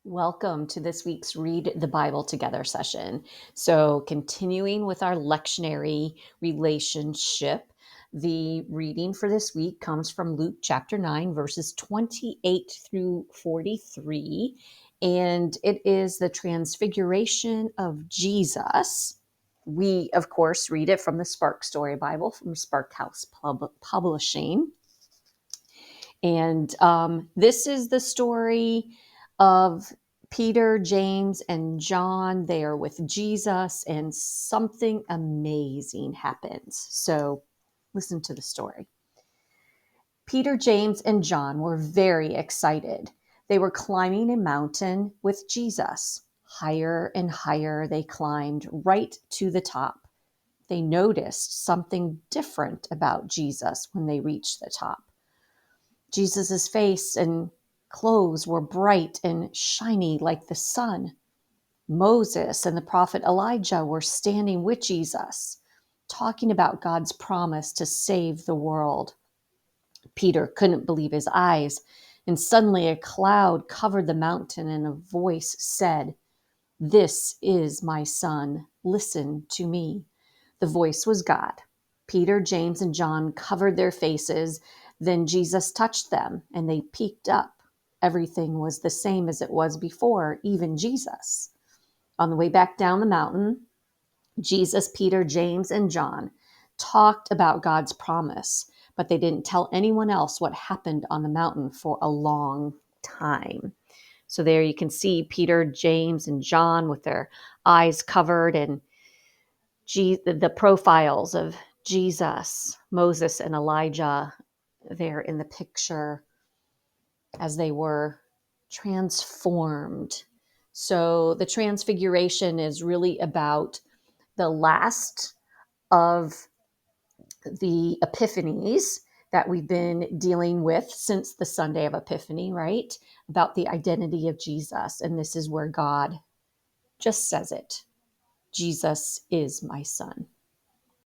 Welcome to this week's Read the Bible Together session. So, continuing with our lectionary relationship, the reading for this week comes from Luke chapter 9, verses 28 through 43. And it is the Transfiguration of Jesus. We, of course, read it from the Spark Story Bible from Spark House Publishing. And this is the story of Peter, James, and John. They are with Jesus, and something amazing happens. So listen to the story. Peter, James, and John were very excited. They were climbing a mountain with Jesus. Higher and higher they climbed, right to the top. They noticed something different about Jesus when they reached the top. Jesus' face and clothes were bright and shiny like the sun. Moses and the prophet Elijah were standing with Jesus, talking about God's promise to save the world. Peter couldn't believe his eyes, and suddenly a cloud covered the mountain, and a voice said, "This is my son. Listen to me." The voice was God. Peter, James, and John covered their faces. Then Jesus touched them, and they peeked up. Everything was the same as it was before, even Jesus. On the way back down the mountain, Jesus, Peter, James, and John talked about God's promise, but they didn't tell anyone else what happened on the mountain for a long time. So there you can see Peter, James, and John with their eyes covered, and the profiles of Jesus, Moses, and Elijah there in the picture as they were transformed. So the Transfiguration is really about the last of the epiphanies that we've been dealing with since the Sunday of Epiphany, right? About the identity of Jesus. And this is where God just says it. Jesus is my son.